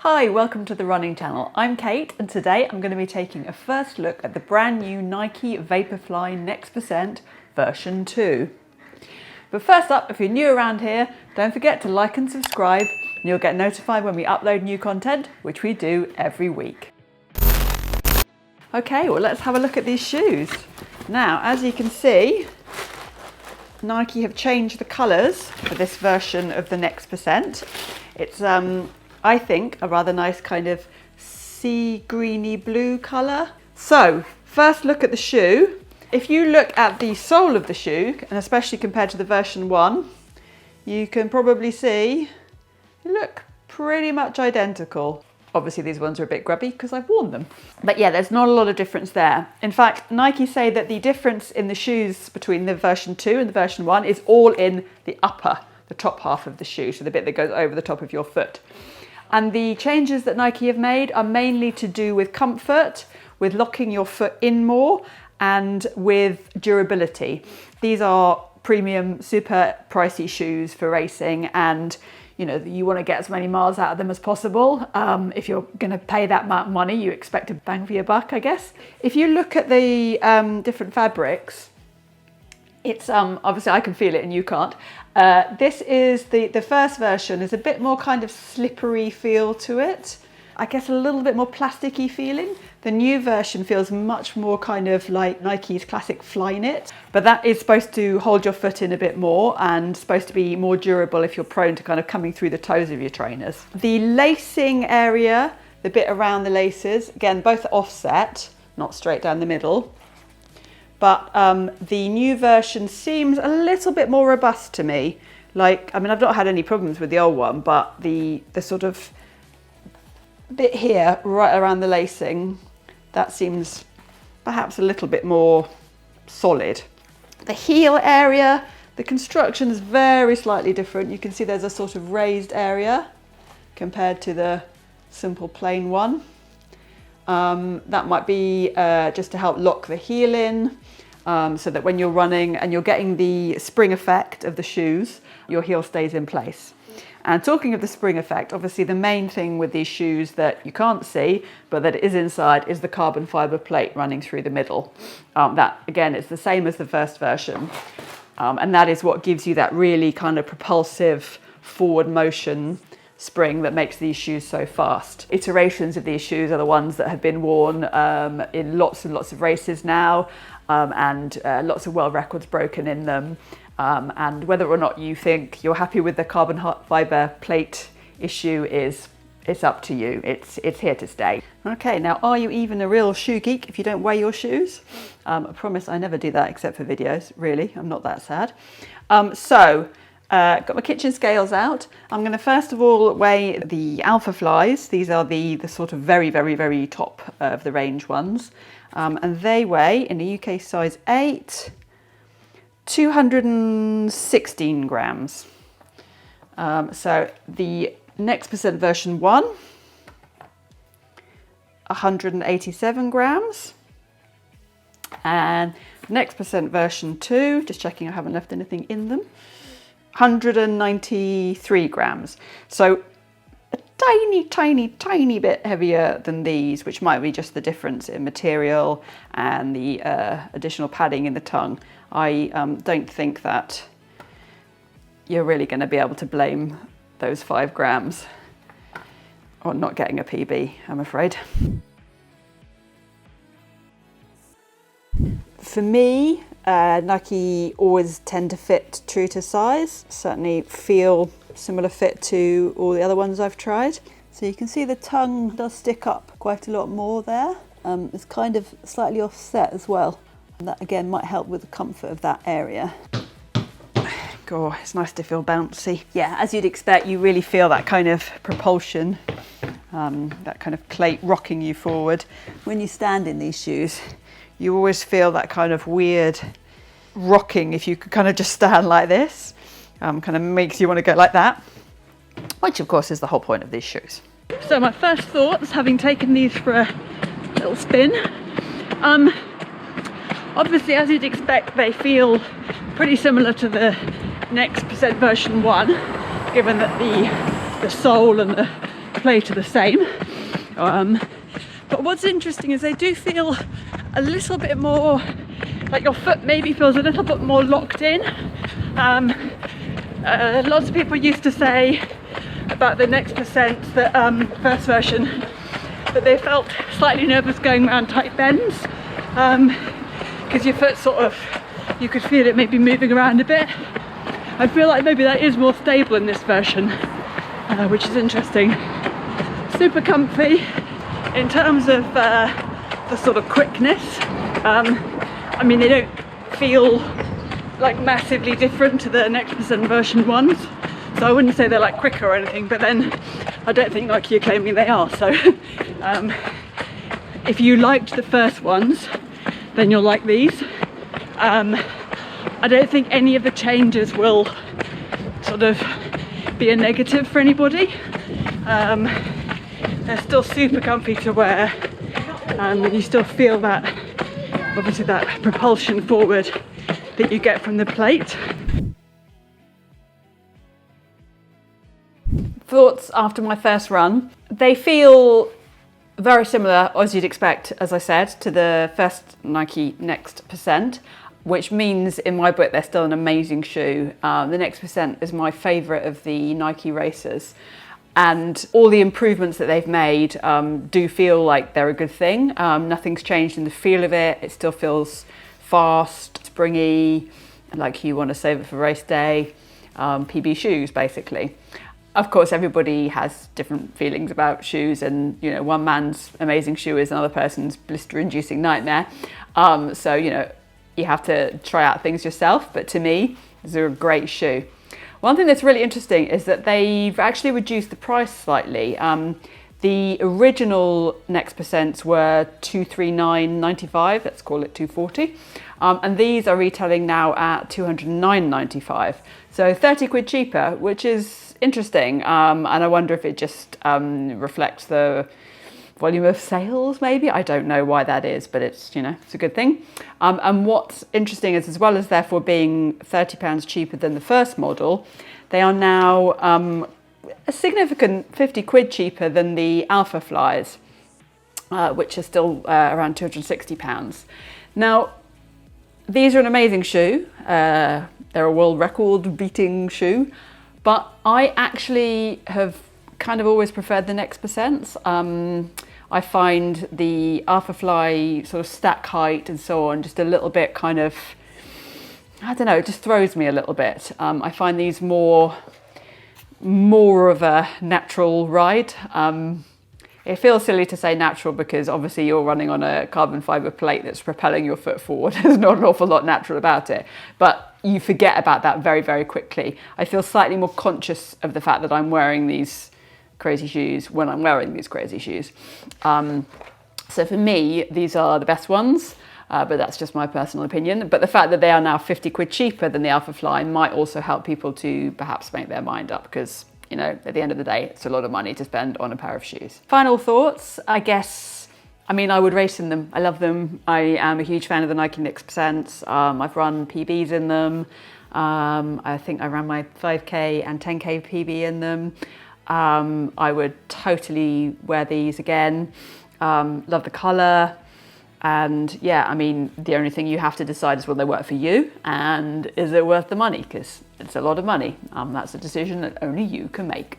Hi, welcome to the running channel. I'm Kate and today I'm going to be taking a first look at the brand new Nike Vaporfly Next% version 2. But first up, if you're new around here, don't forget to like and subscribe and you'll get notified when we upload new content, which we do every week. Okay, well let's have a look at these shoes. Now, as you can see, Nike have changed the colours for this version of the Next%. It's I think a rather nice kind of sea greeny blue colour. So first look at the shoe. If you look at the sole of the shoe, and especially compared to the version 1, you can probably see they look pretty much identical. Obviously these ones are a bit grubby because I've worn them. But yeah, there's not a lot of difference there. In fact, Nike say that the difference in the shoes between the version 2 and the version 1 is all in the the top half of the shoe, so the bit that goes over the top of your foot. And the changes that Nike have made are mainly to do with comfort, with locking your foot in more, and with durability. These are premium, super pricey shoes for racing, and you want to get as many miles out of them as possible. If you're going to pay that amount of money, you expect a bang for your buck, I guess. If you look at the different fabrics, it's obviously I can feel it and you can't. This is the first version is a bit more kind of slippery feel to it. I guess a little bit more plasticky feeling. The new version feels much more kind of like Nike's classic Flyknit, but that is supposed to hold your foot in a bit more and supposed to be more durable if you're prone to kind of coming through the toes of your trainers. The lacing area, the bit around the laces, again, both offset, not straight down the middle. But the new version seems a little bit more robust to me. I've not had any problems with the old one, but the sort of bit here, right around the lacing, that seems perhaps a little bit more solid. The heel area, the construction is very slightly different. You can see there's a sort of raised area compared to the simple plain one. That might be just to help lock the heel in, so that when you're running and you're getting the spring effect of the shoes, your heel stays in place. And talking of the spring effect, obviously the main thing with these shoes that you can't see, but that is inside, is the carbon fibre plate running through the middle. That, again, is the same as the first version. And that is what gives you that really kind of propulsive forward motion spring that makes these shoes so fast. Iterations of these shoes are the ones that have been worn in lots and lots of races now, and lots of world records broken in them. And whether or not you think you're happy with the carbon fibre plate issue it's up to you. It's here to stay. Okay, now are you even a real shoe geek if you don't weigh your shoes? I promise I never do that except for videos, really. I'm not that sad. Got my kitchen scales out. I'm going to first of all weigh the Alphaflys. These are the sort of very, very, very top of the range ones. And they weigh, in the UK size 8, 216 grams. So the Next% version 1, 187 grams. And Next% version 2, just checking I haven't left anything in them, 193 grams. So a tiny, tiny, tiny bit heavier than these, which might be just the difference in material and the additional padding in the tongue. I don't think that you're really going to be able to blame those 5 grams on not getting a PB, I'm afraid. For me, Nike always tend to fit true to size, certainly feel similar fit to all the other ones I've tried. So you can see the tongue does stick up quite a lot more there. It's kind of slightly offset as well. And that again might help with the comfort of that area. God, it's nice to feel bouncy. Yeah, as you'd expect, you really feel that kind of propulsion, that kind of plate rocking you forward. When you stand in these shoes, you always feel that kind of weird rocking if you could kind of just stand like this. Kind of makes you want to go like that, which of course is the whole point of these shoes. So my first thoughts, having taken these for a little spin, obviously as you'd expect they feel pretty similar to the Next% version 1, given that the sole and the plate are the same. But what's interesting is they do feel a little bit more, like your foot maybe feels a little bit more locked in. Lots of people used to say about the Next Percent, that first version, that they felt slightly nervous going around tight bends, because your foot sort of, you could feel it maybe moving around a bit. I feel like maybe that is more stable in this version, which is interesting. Super comfy. In terms of the sort of quickness, I mean, they don't feel like massively different to the Next Percent version ones, so I wouldn't say they're like quicker or anything, but then I don't think Nike are claiming they are. So if you liked the first ones, then you'll like these. I don't think any of the changes will sort of be a negative for anybody. They're still super comfy to wear, and you still feel that, obviously, that propulsion forward that you get from the plate. Thoughts after my first run. They feel very similar, as you'd expect, as I said, to the first Nike Next Percent, which means in my book they're still an amazing shoe. The Next Percent is my favourite of the Nike racers, and all the improvements that they've made do feel like they're a good thing. Nothing's changed in the feel of it. It still feels fast, springy, like you want to save it for race day. PB shoes, basically. Of course, everybody has different feelings about shoes, and you know, one man's amazing shoe is another person's blister-inducing nightmare. So you know, you have to try out things yourself. But to me, they're a great shoe. One thing that's really interesting is that they've actually reduced the price slightly. The original Next Percents were $239.95. Let's call it $240. And these are retailing now at $209.95. So 30 quid cheaper, which is interesting, and I wonder if it just reflects the volume of sales, maybe. I don't know why that is, but it's, you know, it's a good thing. And what's interesting is, as well as therefore being £30 cheaper than the first model, they are now a significant 50 quid cheaper than the Alphaflys, which are still around £260. Now, these are an amazing shoe. They're a world record beating shoe. But I actually have kind of always preferred the Next Percents. I find the Alphafly sort of stack height and so on just a little bit kind of, I don't know, it just throws me a little bit. I find these more of a natural ride. It feels silly to say natural because obviously you're running on a carbon fibre plate that's propelling your foot forward. There's not an awful lot natural about it. But you forget about that very, very quickly. I feel slightly more conscious of the fact that I'm wearing these crazy shoes when I'm wearing these crazy shoes. So for me, these are the best ones, but that's just my personal opinion. But the fact that they are now 50 quid cheaper than the Alphafly might also help people to perhaps make their mind up, because, you know, at the end of the day, it's a lot of money to spend on a pair of shoes. Final thoughts, I guess, I mean, I would race in them. I love them. I am a huge fan of the Nike Next Percents. I've run PBs in them. I think I ran my 5K and 10K PB in them. I would totally wear these again. Love the colour. And yeah, I mean, the only thing you have to decide is will they work for you, and is it worth the money? Because it's a lot of money. That's a decision that only you can make.